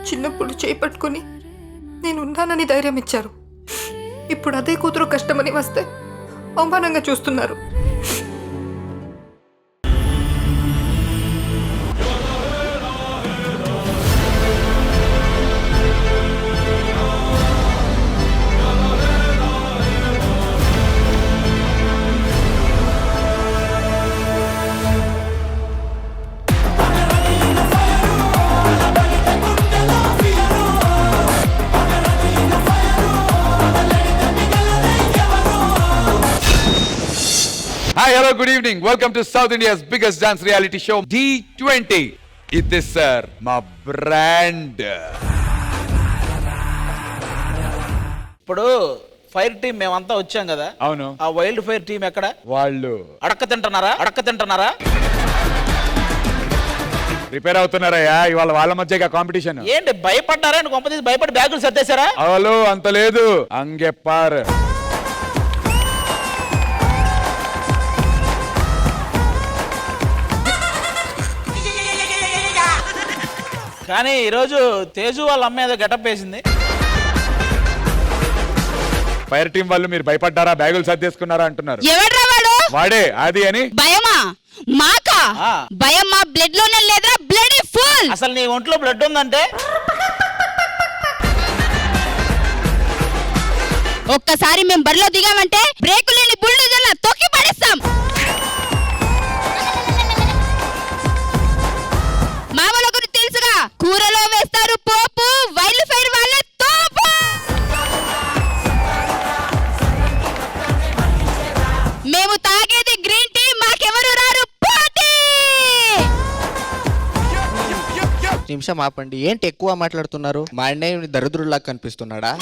చిన్నప్పుడు చేపట్టుకుని నేను ఉన్నానని ధైర్యం ఇచ్చారు. ఇప్పుడు అదే కూతురు కష్టమని వస్తే అవమానంగా చూస్తున్నారు. Hi, hello, good evening. Welcome to South India's biggest dance reality show, D20. It is, sir, my brand. ఇప్పుడు ఫైర్ టీం మేమంతా వచ్చాం కదా. అవును. ఆ వైల్డ్ ఫైర్ టీం ఎక్కడ? వాళ్ళు అడక్క తింటున్నారా? ప్రిపేర్ అవుతున్నారయ్యా, ఇవాళ వాళ్ళ మధ్య కాంపిటీషన్. ఏంటి భయపడ్డారా? కొంపతీసి భయపడి బ్యాగులు సర్దేశారా? అవలో అంత లేదు, అంగెప్పారు. కానీ ఈరోజు తేజు వాళ్ళ అమ్మ ఏదో గెటప్ వేసింది. ఫైర్ టీం వాళ్ళు మీరు భయపడ్డారా, బ్యాగులు సర్దేసుకున్నారా అంటున్నారు. ఎవడ్రా వాడు? వాడే అది అని. భయమా? మాకా భయం మా బ్లడ్ లోనే లేదా? Blood full. అసలు నీ ఒంట్లో బ్లడ్ ఉందంటే ఒక్కసారి మేము బరిలో దిగామంటే బ్రేకులు లేని బుల్డోజర్లా తొక్కి పడేస్తాం. మా వాళ్ళ గురించి తెలుసుగా, కూరలో వేస్తారు పోపు, వైల్డ్ ఫైర్ వాళ్ళే తోపు. మేము తాగేది గ్రీన్ టీ, మాకెవరు రారు పోటీ. నిమిషం ఆపండి, ఏంటి ఎక్కువ మాట్లాడుతున్నారు? మా అన్నయ్య దరిద్రుల్లా కనిపిస్తున్నాడా?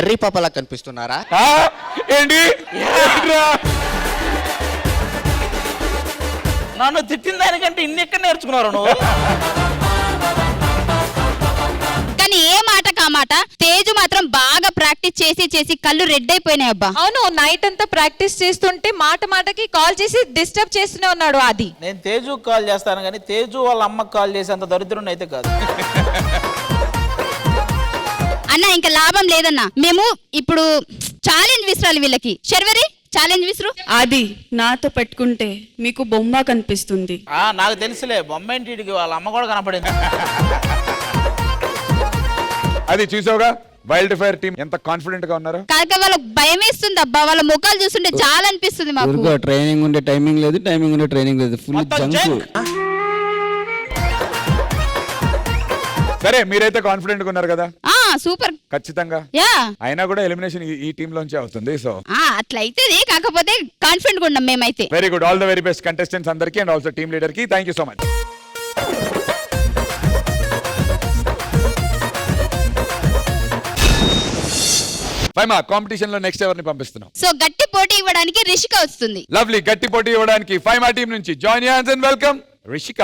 ఎర్రి పాపలా కనిపిస్తున్నారా? ఏంటి నన్ను తిట్టిన దానికంటే ఇన్ని ఎక్కడ నేర్చుకున్నారు నువ్వు? కానీ ఏ మాట కామాట తేజు మాత్రం బాగా ప్రాక్టీస్ చేసి కళ్ళు రెడ్ అయిపోయినాయి. అబ్బా అవును, నైట్ అంతా ప్రాక్టీస్ చేస్తుంటే మాటకి కాల్ చేసి డిస్టర్బ్ చేస్తూనే ఉన్నాడు. అది నేను తేజు కాల్ చేస్తాను కానీ తేజు వాళ్ళ అమ్మకి కాల్ చేసేంత దరిద్రుని అయితే కాదు. అన్న ఇంకా లాభం లేదన్నా, మేము ఇప్పుడు ఛాలెంజ్ విసరాలి వీళ్ళకి. శర్వరి ఛాలెంజ్ విసురు. అది నాతో పెట్టుకుంటే మీకు బొమ్మ కనిపిస్తుంది. నాకు తెలుసులే, బొమ్మంటికి వాళ్ళ అమ్మ కూడా కనపడింది. అది చూసావుగా, వైల్డ్ ఫైర్ టీం ఎంత కాన్ఫిడెంట్ గా ఉన్నారు. కాక వాళ్ళకి భయం వేస్తుంది అబ్బా, వాళ్ళ ముఖాలు చూస్తుంటే చాలా అనిపిస్తుంది మాకు. ట్రైనింగ్ ఉండే టైమింగ్ లేదు, టైమింగ్ ఉండే ట్రైనింగ్ లేదు, ఫుల్ జంక్. సరే, మీరైతే కాన్ఫిడెంట్ గా ఉన్నారు కదా? సూపర్, ఖచ్చితంగా. యా, అయినా కూడా ఎలిమినేషన్ ఈ టీమ్ లోంచి అవుతుంది. సో అట్లయితే కాకపోతే కాన్ఫిడెంట్ గా ఉన్నాం మేమైతే. Very good, all the very best contestants అందరికి అండ్ ఆల్సో టీమ్ లీడర్ కి. Thank you so much. Faima, competition లో నెక్స్ట్ ఎవరిని పంపిస్తున్నాం? సో గట్టి పోటీ ఇవ్వడానికి రిషిక వస్తుంది. లవ్లీ, గట్టి పోటీ ఇవ్వడానికి ఫైమా టీం నుంచి join hands and welcome Rishika.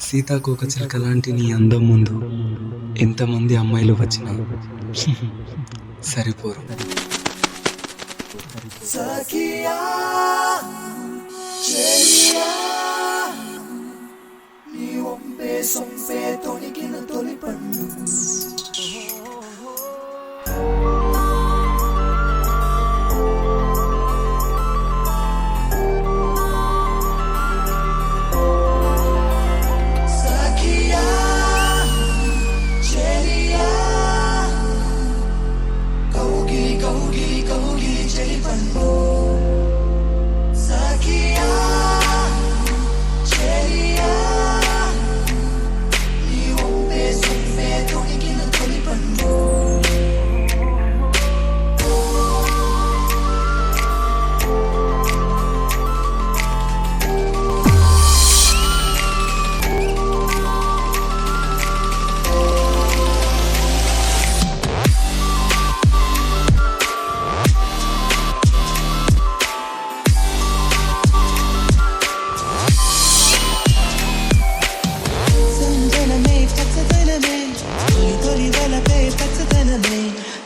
సీతాకోక చిలక లాంటి నీ అందం ముందు ఎంతమంది అమ్మాయిలు వచ్చినా సరిపోరు. సఖియా చెలియా నీ ఒంపే సొంపే తొణికిన తొలి పండు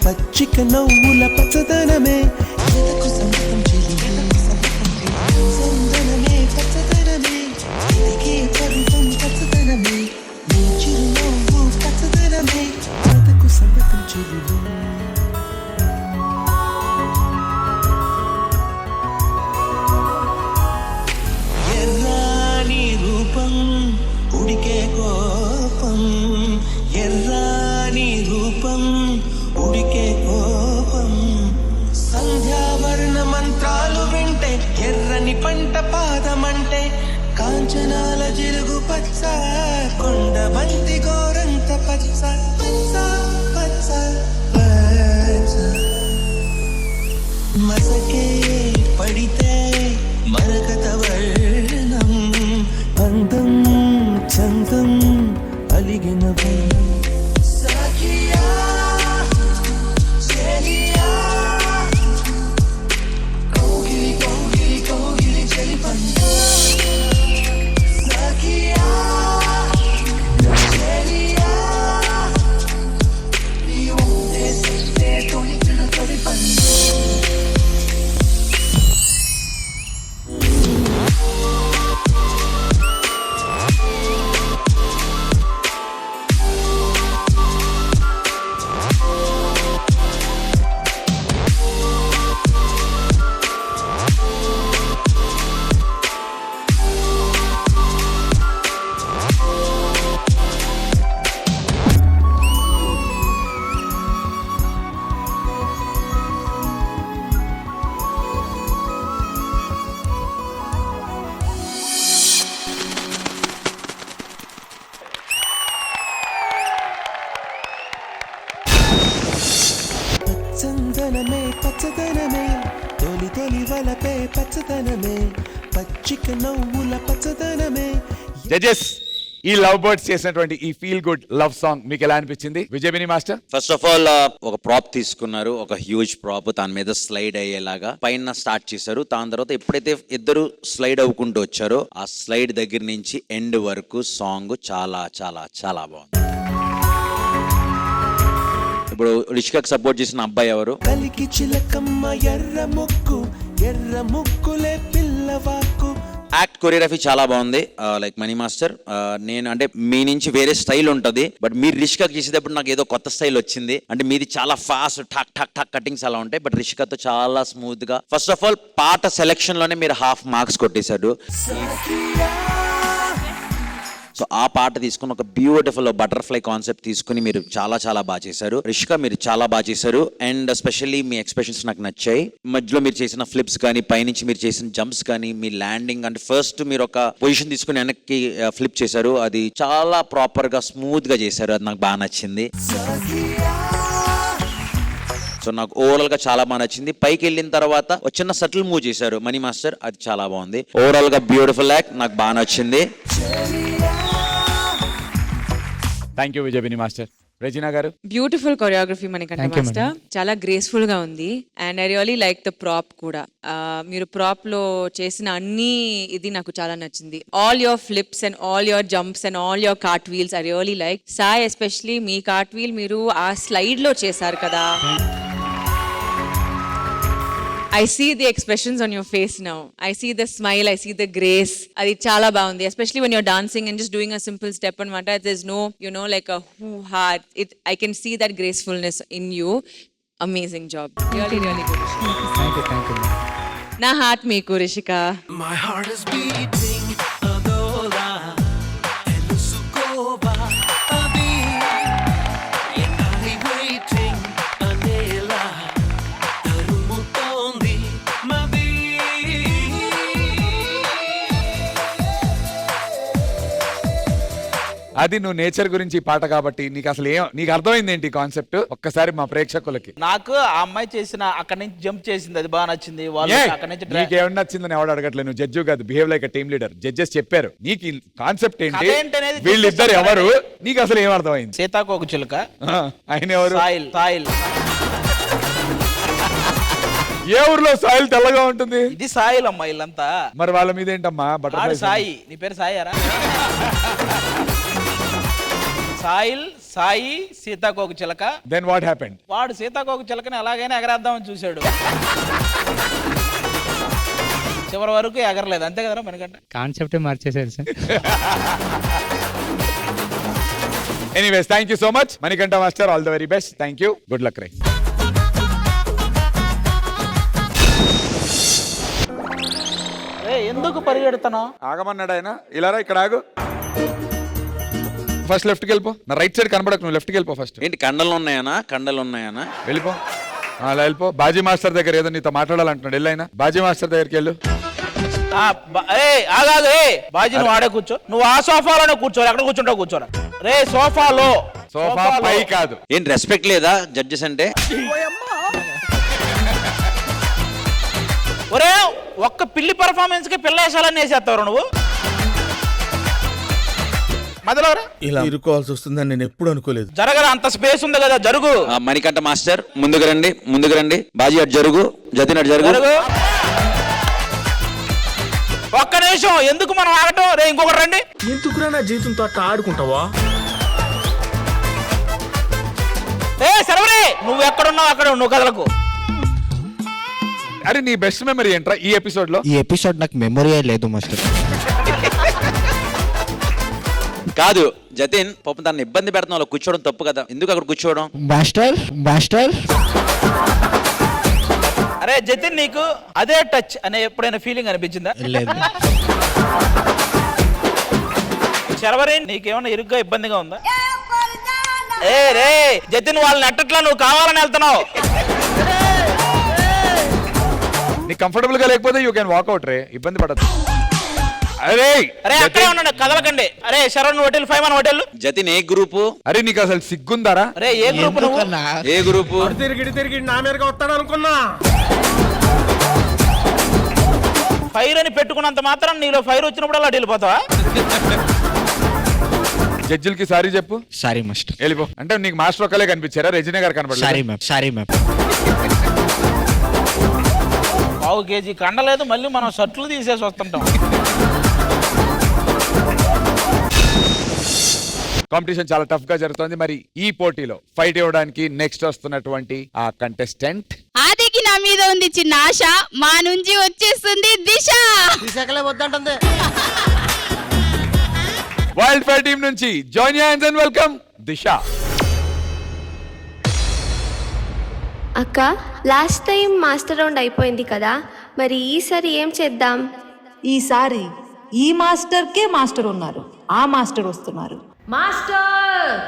పచ్చిక నవ్వుల పచ్చదనమే పచ్చ కొండ బంతి గోరంత పచ్చ పచ్చ పచ్చ పచ్చ మసకే పడితే మరకత వర్ణం అందం చందం అలిగిన సఖియా చెలియా కోగిలి కోగిలి కోగిలి చెలి పంట సఖియా చెలియా నీ ఉంటే సత్తే తొలికిన తొలి పంట చందనమే పచ్చదనమే తొలి తొలి వలపే పచ్చదనమే పచ్చిక నవ్వుల పచ్చదనమే జడ్జెస్, ఈ లవ్ బర్డ్స్ చేసినటువంటి ఈ ఫీల్ గుడ్ లవ్ సాంగ్ మీకు ఎలా అనిపించింది విజయబిని మాస్టర్? ఫస్ట్ ఆఫ్ ఆల్ ఒక ప్రాప్ తీసుకున్నారు, ఒక హ్యూజ్ ప్రాప్, దాని మీద స్లైడ్ అయ్యేలాగా పైన స్టార్ట్ చేశారు. దాని తర్వాత ఎప్పుడైతే ఇద్దరు స్లైడ్ అవ్వుకుంటూ వచ్చారో ఆ స్లైడ్ దగ్గర నుంచి ఎండ్ వరకు సాంగ్ చాలా చాలా చాలా బాగుంది. ఇప్పుడు రిషికాకి సపోర్ట్ చేసిన అబ్బాయి ఎవరు? కలికి చిలకమ్మ ఎర్ర ముక్కులే పిల్లవాకు. యాక్ట్ కొరియోగ్రఫీ చాలా బాగుంది. లైక్ మనీ మాస్టర్, నేను అంటే మీ నుంచి వేరే స్టైల్ ఉంటుంది, బట్ మీరు రిషికాకి చేసేటప్పుడు నాకు ఏదో కొత్త స్టైల్ వచ్చింది. అంటే మీది చాలా ఫాస్ట్ ఠక్ ఠక్ ఠక్ కటింగ్స్ అలా ఉంటాయి, బట్ రిషికాతో చాలా స్మూత్ గా. ఫస్ట్ ఆఫ్ ఆల్ పాట సెలెక్షన్ లోనే మీరు హాఫ్ మార్క్స్ కొట్టేశారు. సో ఆ పాట తీసుకుని ఒక బ్యూటిఫుల్ బటర్ఫ్లై కాన్సెప్ట్ తీసుకుని మీరు చాలా చాలా బాగా చేశారు. రిషిక మీరు చాలా బాగా చేశారు. అండ్ ఎస్పెషల్లీ మీ ఎక్స్ప్రెషన్స్ నాకు నచ్చాయి. మధ్యలో మీరు చేసిన ఫ్లిప్స్ కానీ, పైనుంచి మీరు చేసిన జంప్స్ కానీ, మీ ల్యాండింగ్ అంటే ఫస్ట్ మీరు ఒక పొజిషన్ తీసుకుని వెనక్కి ఫ్లిప్ చేశారు, అది చాలా ప్రాపర్ గా స్మూత్ గా చేశారు. అది నాకు బాగా నచ్చింది. సో నాకు ఓవరాల్ గా చాలా బాగా నచ్చింది. పైకి వెళ్ళిన తర్వాత ఒక చిన్న సటిల్ మూవ్ చేశారు మనీ మాస్టర్, అది చాలా బాగుంది. ఓవరాల్ గా బ్యూటిఫుల్ యాక్ట్, నాకు బాగా నచ్చింది. Thank you Vijay Binni master. Regina గారు? బ్యూటిఫుల్ కొరియోగ్రఫీ మనకంటే మాస్టర్, చాలా గ్రేస్ఫుల్ గా ఉంది. And I really like the prop కూడా. మీరు ప్రాప్ లో చేసిన అన్ని ఇది నాకు చాలా నచ్చింది. All your flips and all your jumps and all your cartwheels I really like. Sai especially మీ కార్ట్ వీల్ మీరు ఆ స్లైడ్ లో చేశారు కదా. I see the expressions on your face now. I see the smile, I see the grace. Adi chala baagundi, especially when you're dancing and just doing a simple step on mata. There's no, like a hoo-ha. I can see that gracefulness in you. Amazing job. Really, really good. Thank you. Na heart meeku, Rishika. My heart is beating adola elusukova abi enali waiting anela tarumutondi mabi. అది నువ్వు nature గురించి పాట కాబట్టి నీకు అసలు నీకు అర్థమైంది ఏంటి కాన్సెప్ట్? ఒక్కసారి మా ప్రేక్షకులకి. నాకు ఆ అమ్మాయి చేసిన అక్కడి నుంచి జంప్ చేసింది, అది బాగా నచ్చింది. వాళ్ళు అక్కడి నుంచి నీకేమన్నా నచ్చిందని ఎవడు అడగట్లేదు, నువ్వు జడ్జు కాదు, behave like team leader. Judges చెప్పారు నీకు కాన్సెప్ట్ ఏంటి, వీళ్ళిద్దరు ఎవరు, నీకు అసలు ఏం అర్థమైంది? సీతాకోక చిలుక, ఆయన ఎవరు? సాయిల్. సాయిల్ ఏ ఊర్లో సాయిల్ తెల్లగా ఉంటుంది? ఇది సాయిల్ అమ్మా వీళ్ళంతా. మరి వాళ్ళ మీద ఏంటమ్మా బటర్ఫ్లై? సాయి, నీ పేరు సాయారా? సాయిల్, సాయి, సీతాకోక చిలక. Then what happened? వాడు సీతాకోక చిలకని ఎలాగైనా ఎగరేద్దామని చూశాడు, చివరి వరకు ఎగరలేదు. అంతే కదరా మనకంటే కాన్సెప్ట్ మార్చేశారు sir. Anyways thank you so much Manikanta master, all the very best. Thank you, good luck Rai. ఎందుకు పరిగెడుతున్నా? ఆగమన్నాడు ఆయన. ఇలా రా, ఇక్కడ ఆగు. ఫస్ట్ లెఫ్ట్కి వెళ్ళిపో. నా రైట్ సైడ్ కనబడకు, నువ్వు లెఫ్ట్కి వెళ్ళిపో ఫస్ట్. ఏంటి కండలు ఉన్నాయనా? కండలు ఉన్నాయనా? వెళ్ళిపో, అలా వెళ్ళిపో. బాజీ మాస్టర్ దగ్గర ఏదో నీతో మాట్లాడాలంటున్నాడు, వెళ్ళైనా బాజీ మాస్టర్ దగ్గరికి వెళ్ళు. ఆగాదు బాజీ నువ్వు ఆడే కూర్చో. నువ్వు ఆ సోఫాలోనే కూర్చోవాలి. ఎక్కడ కూర్చుంటావు కూర్చోరా. రే సోఫాలో. సోఫా పై కాదు. ఏం రెస్పెక్ట్ లేదా జడ్జెస్ అంటే? ఒరే ఒక్క పిల్లి పర్ఫార్మెన్స్ కి పిల్ల వేసాలని వేసేస్తావు నువ్వు. మధ్యలో ఇలా ఇరుకోవాల్సి వస్తుందని నేను ఎప్పుడు అనుకోలేదు. జరగదు, అంత స్పేస్ ఉంది కదా, జరుగు. మణికంఠ మాస్టర్ ముందుకు రండి. బాజీ అటు జరుగు, జతిన్ అటు జరుగు. ఒక్క నిమిషం, ఎందుకు మనం ఆగటం? రే ఇంకొకటి రండి. ఎందుకురా నా జీవితంతో అట్లా ఆడుకుంటావా? శర్వరి నువ్వు ఎక్కడున్నావు అక్కడ నువ్వు కదలకు. అరే నీ బెస్ట్ మెమరీ ఏంట్రా ఈ ఎపిసోడ్ లో? ఈ ఎపిసోడ్ నాకు మెమొరీయే లేదు మాస్టర్. కాదు జతిన్, పాపం తనని ఇబ్బంది పెడుతున్నావు, కూర్చోవడం తప్పు కదా, ఎందుకు అక్కడ కూర్చోవడం? మాస్టర్ అరే జతిన్, నీకు అదే టచ్ అనే ఎప్పుడైనా ఫీలింగ్ అనిపించిందా? లేదు. శర్వరి నీకేమైనా ఇరుగ్గా ఇబ్బందిగా ఉందా? రే జతిన్ వాళ్ళని ఎట్టట్లా నువ్వు కావాలని వెళ్తున్నావు. నీకు కంఫర్టబుల్ గా లేకపోతే యూ కెన్ వాక్అవుట్ రే, ఇబ్బంది పడదు. అరే అక్కడే ఉండండి, కదలకండి. అరే శరణ్ హోటల్ 5 మన హోటల్. జతిన్ ఏ గ్రూపు? అరే నీకు అసలు సిగ్గుందారా? అరే ఏ గ్రూప్ నువ్వు? ఏ గ్రూపు? తిరిగి నా మీదగా వస్తాడు అనుకున్నా. ఫైర్ అని పెట్టుకున్నంత మాత్రం నీలో ఫైర్ వచ్చినప్పుడు అలా వెళ్ళిపోతావా? జడ్జిలకి సారీ చెప్పు. Sorry master. వెళ్ళిపో. అంటే నీకు మాస్టర్ ఒక్కలే కనిపించారా? రజనీ గారు కనపడలేదు. Sorry ma'am. పావు కేజీ కండలేదు, మళ్ళీ మనం షర్ట్లు తీసేసి వస్తుంటాం. కాంపిటీషన్ చాలా టఫ్ గా జరుగుతుంది. మరి ఈ పోటీలో ఫైట్ ఇవ్వడానికి నెక్స్ట్ వస్తున్నటువంటి ఆ కంటెస్టెంట్, ఆదికి నా మీద ఉంది చిన్న ఆశ, మా నుంచి వచ్చేస్తుంది దిశ. వరల్డ్ ఫైర్ టీమ్ నుంచి జాయిన్ హ్యాండ్స్ అండ్ వెల్కమ్ దిశ. అక్క, లాస్ట్ టైం మాస్టర్ రౌండ్ అయిపోయింది కదా, మరి ఈసారి ఏం చేద్దాం? ఈసారి ఈ మాస్టర్కే మాస్టర్ ఉన్నారు, ఆ మాస్టర్ వస్తున్నారు. మాస్టర్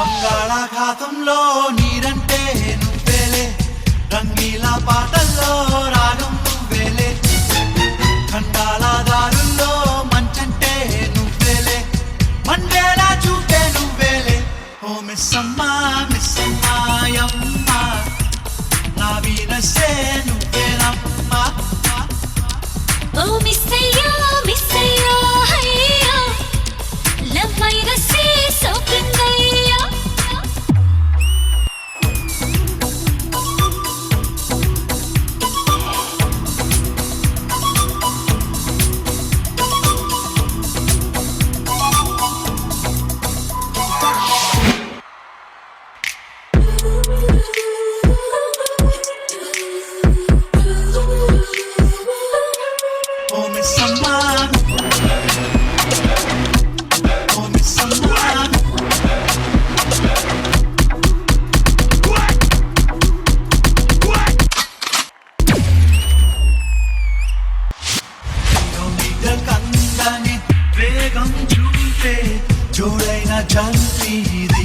బంగాళాఖాతంలో నీరంటే నువ్వేలే, రంగీలా పాటల్లో రాగం నువ్వేలే, ఖండాల దారుల్లో మంచంటే నువ్వేలే, మండేలా చూపే నువ్వేలే. ఓ మిస్సమ్మా మిస్సమ్మాయమ్మా, నా వీనసే నువ్వేనమ్మా. ఓ మిస్సయ్యో మిస్సయ్యో హయ్యో, లవ్వైరసే సోకిందయ్యో. ఓ మిస్సమ్మా, ఓ మిస్సమ్మా, కందని వేగం చూపే జోడైన జంతి ఇది.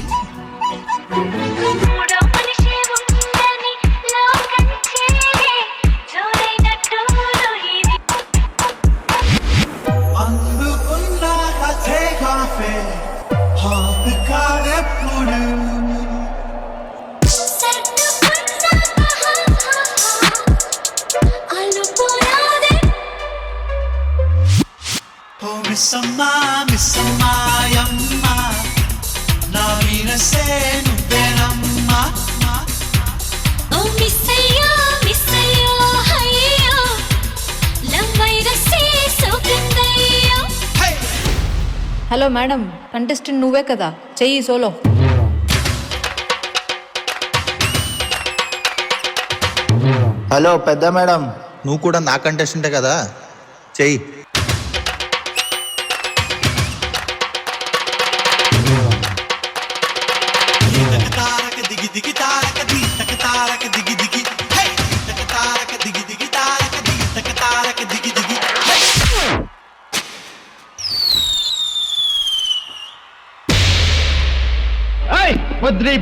అందుకున్నాక take off it, హాప్ కాదెప్పుడు. ఓ మిస్సమ్మా మిస్సమ్మాయమ్మా, నా వీనసే నువ్వేనమ్మా. ఓ మిస్సయ్యో హలో మేడం, కంటెస్టెంట్ నువ్వే కదా, చెయ్యి సోలో. హలో పెద్ద మేడం, నువ్వు కూడా నా కంటెస్టెంటే కదా, చెయ్యి.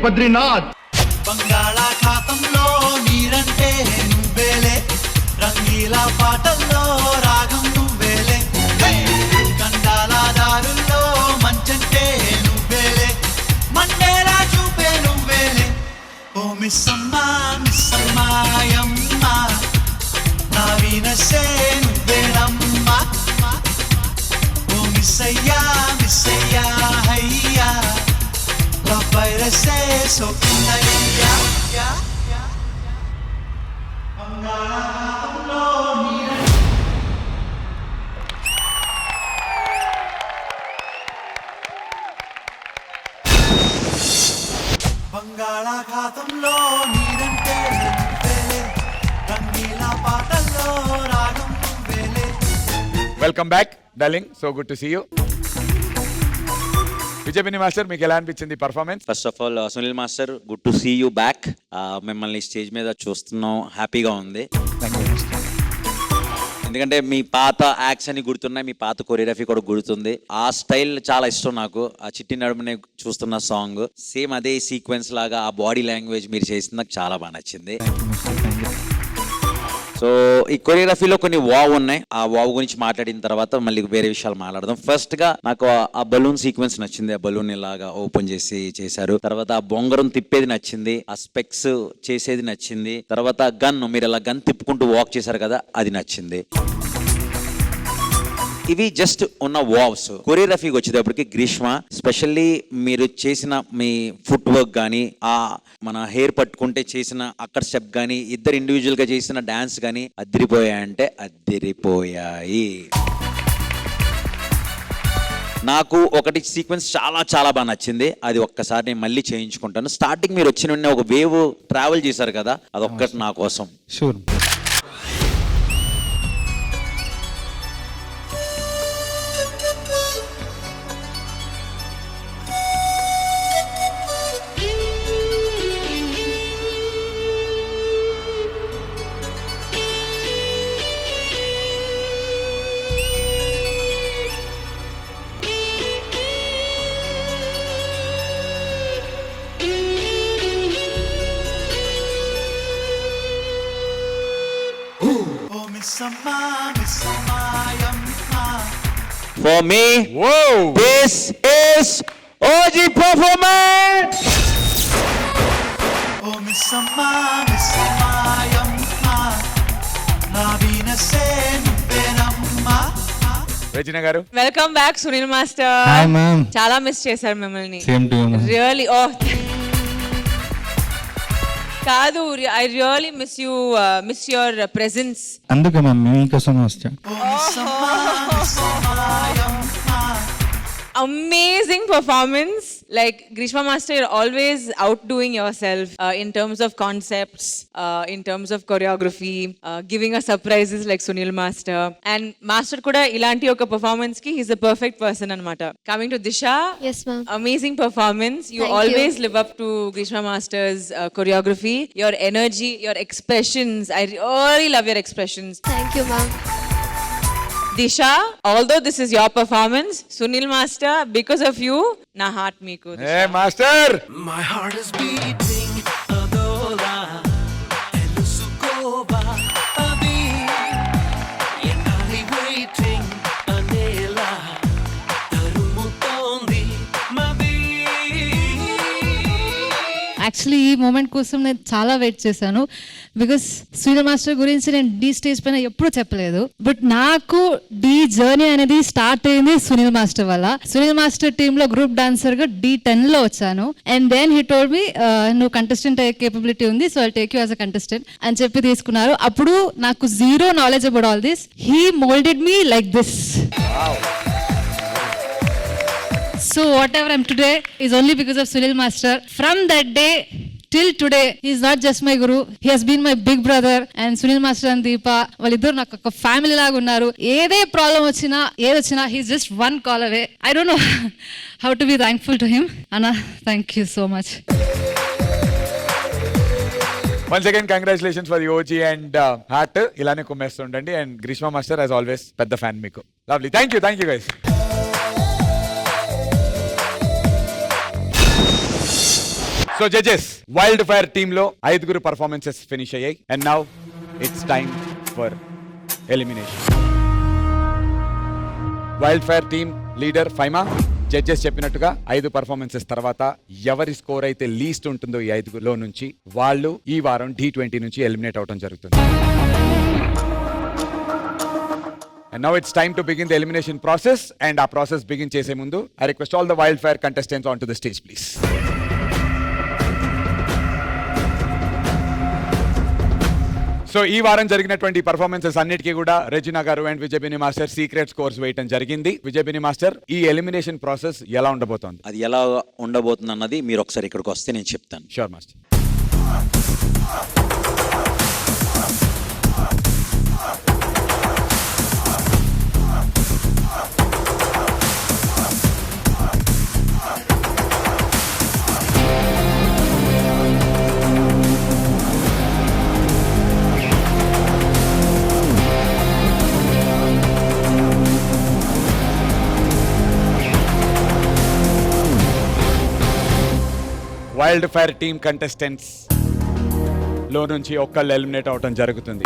బద్రీనాథ్ బంగాళాఖాతంలో నీరంటే నువ్వేలే, రంగీల పాటల్లో రాగం నువ్వేలే, కండాల దారుల్లో మంచంటే నువ్వేలే, మండేలా చూపే నువ్వేలే. ఓ మిస్సమ్మా మిస్సమ్మాయమ్మ, నా వీనసే నువ్వేనమ్మా. ఓ మిస్సయ్యా మిస్సయ్యా హయ్యా, వైరసే సోకిందయ్యా. బంగాళాఖాతంలో నీరంటే నువ్వేలే, రంగీల పాటల్లో రాగం నువ్వేలే. Welcome back darling, so good to see you. Vijay Binni master, మీకు ఎలా అనిపించింది performance? First of all Sunil master, good to see you back. మిమ్మల్ని స్టేజ్ మీద చూస్తున్నాం, హ్యాపీగా ఉంది. ఎందుకంటే మీ పాత యాక్ట్స్ అని గుర్తున్నాయి, మీ పాత కొరియోగ్రఫీ కూడా గుర్తుంది. ఆ స్టైల్ చాలా ఇష్టం నాకు. ఆ చిట్టి నడుమునే చూస్తున్న సాంగ్ సేమ్ అదే సీక్వెన్స్ లాగా ఆ బాడీ లాంగ్వేజ్ మీరు చేసింది నాకు చాలా బాగా నచ్చింది. సో ఈ కొరియోగ్రఫీలో కొన్ని వావ్ ఉన్నాయి. ఆ వావ్ గురించి మాట్లాడిన తర్వాత మళ్ళీ వేరే విషయాలు మాట్లాడదాం. ఫస్ట్ గా నాకు ఆ బలూన్ సీక్వెన్స్ నచ్చింది. ఆ బలూన్ ఇలాగా ఓపెన్ చేసి చేశారు. తర్వాత ఆ బొంగరం తిప్పేది నచ్చింది. ఆ స్పెక్స్ చేసేది నచ్చింది. తర్వాత గన్, మీరు ఇలా గన్ తిప్పుకుంటూ వాక్ చేశారు కదా, అది నచ్చింది. ఇవి జస్ట్ ఉన్న వావ్స్. కొరియోగ్రఫీకి వచ్చేటప్పటికి గ్రీష్మ, స్పెషల్లీ మీరు చేసిన మీ ఫుట్ వర్క్ కానీ, ఆ మన హెయిర్ పట్టుకుంటే చేసిన అక్కడ స్టెప్ కానీ, ఇద్దరు ఇండివిజువల్ గా చేసిన డాన్స్ కానీ అదిరిపోయాయంటే అదిరిపోయాయి. నాకు ఒకటి సీక్వెన్స్ చాలా చాలా బాగా నచ్చింది. అది ఒక్కసారి నేను మళ్ళీ చేయించుకుంటాను. స్టార్టింగ్ మీరు వచ్చిన వెంటనే ఒక వేవ్ ట్రావెల్ చేశారు కదా, అదొక్కటి నా కోసం. Sure. For me, Whoa! this is OG performance. ఓ మిస్సమ్మా మిస్సమ్మాయమ్మ, నా వీనసే నువ్వేనమ్మా. రచన గారు, welcome back Sunil master. Hi ma'am. చాలా మిస్ చేశారు మిమ్మల్ని. Same to you ma'am. Really కాదు, I really miss you, miss your presence. అందుకే మ్యామ్ మీకోసం వచ్చా. ఓ మిస్సమ్మా మిస్సమ్మాయమ్మ. Amazing performance. Like Grishma Master, you're always outdoing yourself in terms of concepts, in terms of choreography, giving us surprises like Sunil Master. And Master kuda ilanti oka performance ki he's the perfect person anamata. Coming to Disha, Yes, ma'am. amazing performance. You Thank always you. live up to Grishma Master's choreography. Your energy, your expressions. I really love your expressions. Thank you, ma'am. Disha, although this is your performance, Sunil Master, because of you, na heart meeku. A master, My heart is beating, adola, elusukoba, abi, enali waiting, anela, tarumutondi, mabi. Actually ఈ moment కోసం నేను చాలా wait చేశాను. Because Sunil master గురించి నేను D stage పైన ఎప్పుడూ చెప్పలేదు. బట్ నాకు డీ జర్నీ అనేది స్టార్ట్ అయింది సునీల్ మాస్టర్ వల్ల. సునీల్ మాస్టర్ టీమ్ లో గ్రూప్ డాన్సర్ గా D10 లో వచ్చాను. And then he told me నువ్వు కంటెస్టెంట్ అయ్యే కేపబిలిటీ ఉంది, so I take you as a contestant అని చెప్పి తీసుకున్నారు. అప్పుడు నాకు zero knowledge about all this. He moulded me like this. So whatever I'm today is only because of Sunil Master. From that day till today, he's not just my guru. He has been my big brother. And Sunil Master and Deepa, వాళ్ళిద్దరు నాకు ఒక family లాగా ఉన్నారు. ఏదే problem వచ్చినా ఏదొచ్చినా he's just one call away. I don't know how to be thankful to him. Anna, thank you so much. Once again, congratulations for the OG and Heart. ఇలానే కుమ్మేస్తుండండి. And Greeshma master as always పెద్ద fan మీకు. Lovely. Thank you guys. So judges, wild fire team లో 5 performances finish అయ్యాయి. And now it's time for elimination. Wild fire team leader Faima, judges చెప్పినట్టుగా 5 performances తర్వాత ఎవరి score అయితే least ఉంటుందో ఈ 5లో నుంచి వాళ్ళు ఈ వారం D20 నుంచి ఎలిమినేట్ అవడం జరుగుతుంది. And now it's time to begin the elimination process. And our process begin chese mundu, I request all the wildfire contestants onto the stage, please. So ఈ వారం జరిగినటువంటి పర్ఫార్మెన్సెస్ అన్నిటికీ కూడా రెజినా గారు అండ్ విజయబిని మాస్టర్ సీక్రెట్ స్కోర్స్ వేయటం జరిగింది. విజయబిని master, ఈ elimination process ఎలా ఉండబోతోంది? అది ఎలా ఉండబోతుంది అన్నది మీరు ఒకసారి ఇక్కడికి వస్తే నేను చెప్తాను. Sure master. Wild fire team contestants లో నుంచి ఒక్కళ్ళు ఎలిమినేట్ అవటం జరుగుతుంది.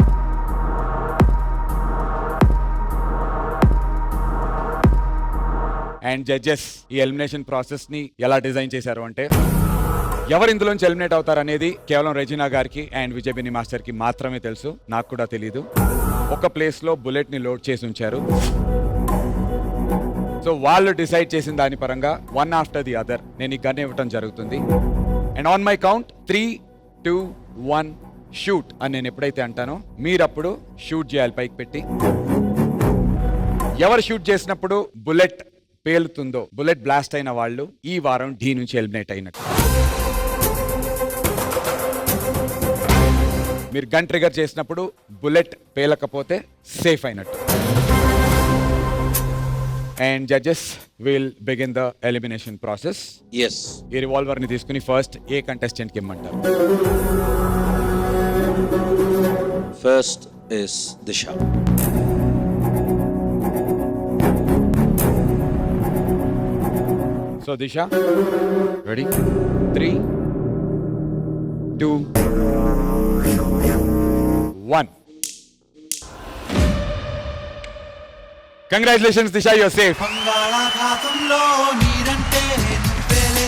అండ్ జడ్జెస్ ఈ ఎలిమినేషన్ ప్రాసెస్ ని ఎలా డిజైన్ చేశారు అంటే, ఎవరు ఇందులోంచి ఎలిమినేట్ అవుతారు అనేది కేవలం రెజినా గారికి అండ్ విజయబిని మాస్టర్ కి మాత్రమే తెలుసు. నాకు కూడా తెలీదు. ఒక ప్లేస్ లో బుల్లెట్ ని లోడ్ చేసి ఉంచారు. సో వాళ్ళు డిసైడ్ చేసిన దాని పరంగా వన్ ఆఫ్టర్ ది అదర్ నేను ఈ గన్ ఇవ్వటం జరుగుతుంది. And on my count 3, 2, 1 shoot అని నేను ఎప్పుడైతే అంటానో మీరు అప్పుడు షూట్ చేయాలి పైకి పెట్టి. ఎవరు షూట్ చేసినప్పుడు బుల్లెట్ పేలుతుందో, బుల్లెట్ బ్లాస్ట్ అయిన వాళ్ళు ఈ వారం డి నుంచి ఎలిమినేట్ అయినట్టు. మీరు గన్ ట్రిగర్ చేసినప్పుడు బుల్లెట్ పేలకపోతే సేఫ్ అయినట్టు. And judges will begin the elimination process. Yes. ఈ రివాల్వర్ ని తీసుకుని ఫస్ట్ ఏ కంటెస్టెంట్ కి ఇమ్మంటారు? First is Disha. So Disha, ready? 3, 2, 1. Congratulations, Disha, you're safe. బంగాళాఖాతంలో నీరంటే నువ్వేలే,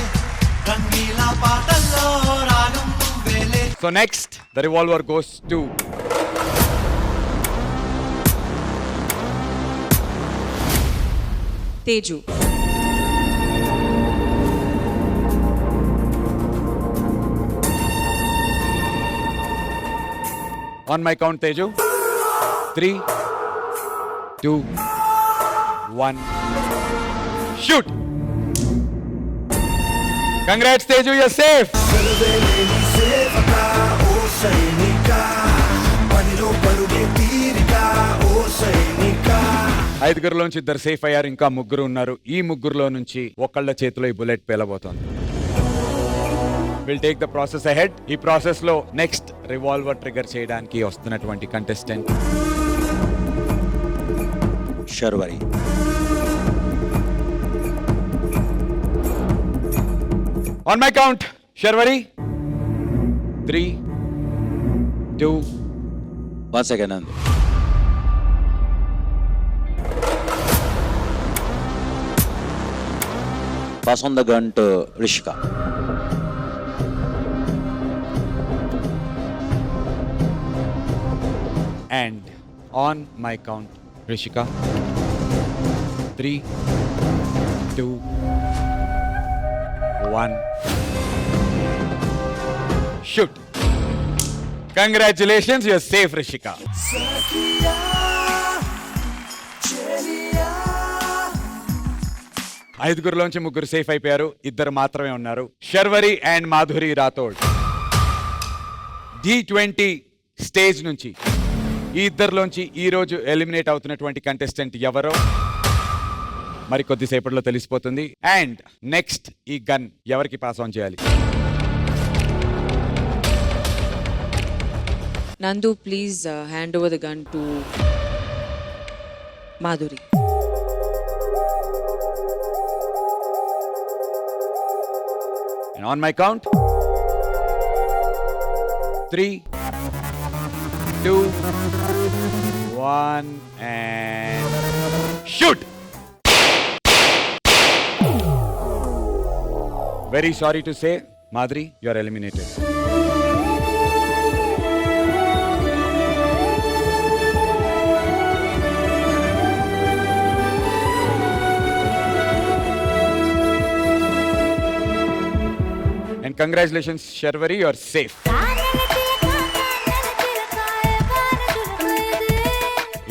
రంగీలా పాటల్లో రాగం నువ్వేలే. So next, the revolver goes to Teju. on my count, Teju. 3, 2, 1 shoot. Congrats Teju, you're safe. ఐదుగురులోంచి ఇద్దరు సేఫ్ అయ్యారు, ఇంకా ముగ్గురు ఉన్నారు. ఈ ముగ్గురులో నుంచి ఒకళ్ళ చేతిలో ఈ బుల్లెట్ పేలబోతోంది. Will take the process ahead. ఈ ప్రాసెస్ లో నెక్స్ట్ రివాల్వర్ ట్రిగర్ చేయడానికి వస్తున్నటువంటి contestant Sharvari. On my count, Sharwari. 3, 2. 1 second. Anand. Pass on the gun to Rishika. And on my count, Rishika. 3, 2, 1 shoot. Congratulations, you're safe, Rishika. 5గురిలోంచి 3 safe అయిపోయారు, 2 మాత్రమే ఉన్నారు, Sharvari and Madhuri Rathod. D20 stage నుంచి ఈ ఇద్దరిలోంచి ఈ రోజు ఎలిమినేట్ అవుతున్నటువంటి కంటెస్టెంట్ ఎవరో మరి కొద్దిసేపట్లో తెలిసిపోతుంది. అండ్ నెక్స్ట్ ఈ గన్ ఎవరికి పాస్ ఆన్ చేయాలి? Nandu, please hand over the gun to Madhuri. And on my count, 3, 2, 1, and shoot! Very sorry to say, Madhuri, you are eliminated. And congratulations, Sharvari, you are safe.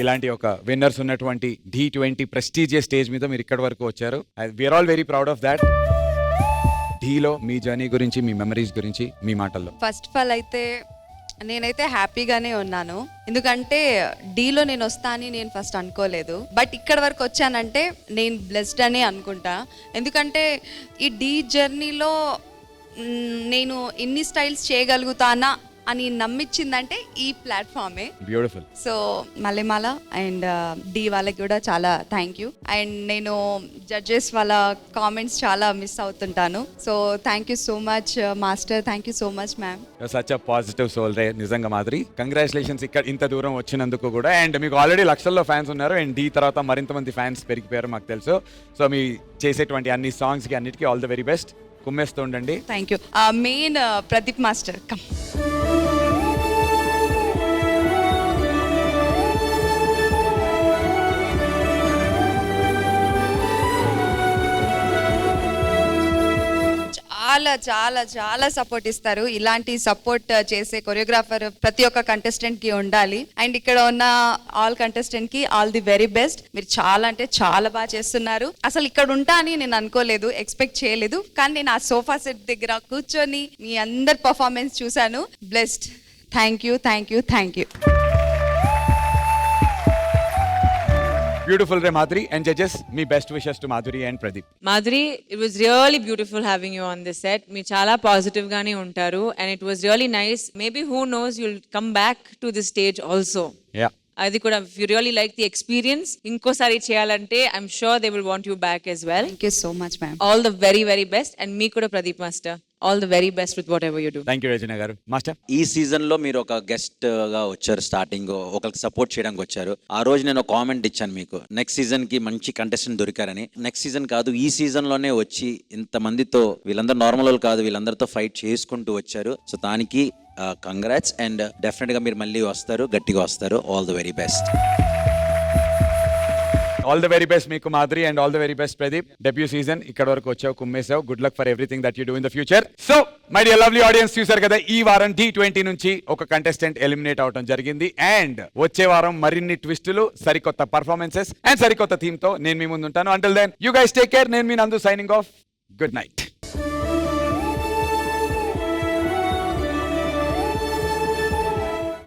ఇలాంటి ఒక winners ఉన్నటువంటి D20 prestigious stage మీద మీరు ఇక్కడి వరకు వచ్చారు. We are all very proud of that. ఢీలో మీ జర్నీ గురించి, మీ మెమరీస్ గురించి మీ మాటల్లో. ఫస్ట్ ఆఫ్ ఆల్ అయితే నేనైతే హ్యాపీగానే ఉన్నాను, ఎందుకంటే డీలో నేను వస్తా అని నేను ఫస్ట్ అనుకోలేదు. బట్ ఇక్కడ వరకు వచ్చానంటే నేను బ్లెస్డ్ అనే అనుకుంటా, ఎందుకంటే ఈ డీ జర్నీలో నేను ఇన్ని స్టైల్స్ చేయగలుగుతానా అని నమ్మించిందంటే ఈ ప్లాట్ఫామే. Beautiful. So Mallemala and the వాళ్ళకి కూడా చాలా థ్యాంక్ యూ. అండ్ నేను జడ్జెస్ వాళ్ళ కామెంట్స్ చాలా మిస్ అవుతుంటాను. So thank you so much master, thank you so much ma'am. Such a positive soul రే, నిజంగా మాదిరి. కంగ్రాచులేషన్స్ ఇక్కడ ఇంత దూరం వచ్చినందుకు కూడా. అండ్ మీకు ఆల్రెడీ లక్షల్లో ఫ్యాన్స్ ఉన్నారు, అండ్ డి తర్వాత మరింత మంది ఫ్యాన్స్ పెరిగిపోయారు మాకు తెలుసు. సో మీ చేసేటువంటి అన్ని సాంగ్స్కి అన్నిటికీ ఆల్ ద వెరీ బెస్ట్. కుమ్మేస్తూ ఉండండి. Thank you. Main Pradeep master come. చాలా చాలా చాలా సపోర్ట్ ఇస్తారు. ఇలాంటి సపోర్ట్ చేసే కొరియోగ్రాఫర్ ప్రతి ఒక్క కంటెస్టెంట్ కి ఉండాలి. అండ్ ఇక్కడ ఉన్న ఆల్ కంటెస్టెంట్ కి ఆల్ ది వెరీ బెస్ట్. మీరు చాలా అంటే చాలా బాగా చేస్తున్నారు. అసలు ఇక్కడ ఉంటా అని నేను అనుకోలేదు, ఎక్స్పెక్ట్ చేయలేదు. కానీ నేను ఆ సోఫా సెట్ దగ్గర కూర్చొని మీ అందరి పర్ఫార్మెన్స్ చూశాను. Blessed. Thank you, thank you, thank you. Beautiful, Ray Madhuri. And judges, me best wishes to Madhuri and Pradeep. Madhuri, it was really beautiful having you on this set. Me chala positive gaane untaru, and it was really nice. Maybe who knows, you'll come back to this stage also. Yeah. అది కూడా if you really like the experience, ఇంకోసారి చేయాలంటే I'm sure they will want you back as well. Thank you so much, ma'am. All the very very best, and me కూడా Pradeep master, all the very best with whatever you do. Thank you, Regina garu. Master, ఈ season లో మీరు ఒక guest గా వచ్చారు, starting ఒకరికి support చేయడానికి వచ్చారు. ఆ రోజు నేను కామెంట్ ఇచ్చాను మీకు, నెక్స్ట్ సీజన్ కి మంచి కంటెస్టెంట్ దొరికారని. నెక్స్ట్ సీజన్ కాదు, ఈ సీజన్ లోనే వచ్చి ఇంత మందితో, వీళ్ళందరూ నార్మల్ వాళ్ళు కాదు, వీళ్ళందరితో ఫైట్ చేసుకుంటూ వచ్చారు. సో దానికి కంగ్రాట్స్, అండ్ డెఫినెట్ గా మీరు మళ్ళీ వస్తారు, గట్టిగా వస్తారు. All the very best. all the very best మీకు Madhuri, and all the very best Pradeep. Debut season ఇక్కడ వరకు వచ్చావు, కుమ్మేసావు. Good luck for everything that you do in the future. So my dear lovely audience, చూసారు కదా ఈ వారం D20 నుంచి ఒక కంటెస్టెంట్ ఎలిమినేట్ అవడం జరిగింది. అండ్ వచ్చే వారం మరిన్ని ట్విస్టులు, సరికొత్త పర్ఫార్మెన్సెస్ అండ్ సరికొత్త థీమ్ తో నేను మీ ముందు ఉంటాను. Until then you guys take care. నేను మీ నందు సైనింగ్ ఆఫ్. Good night.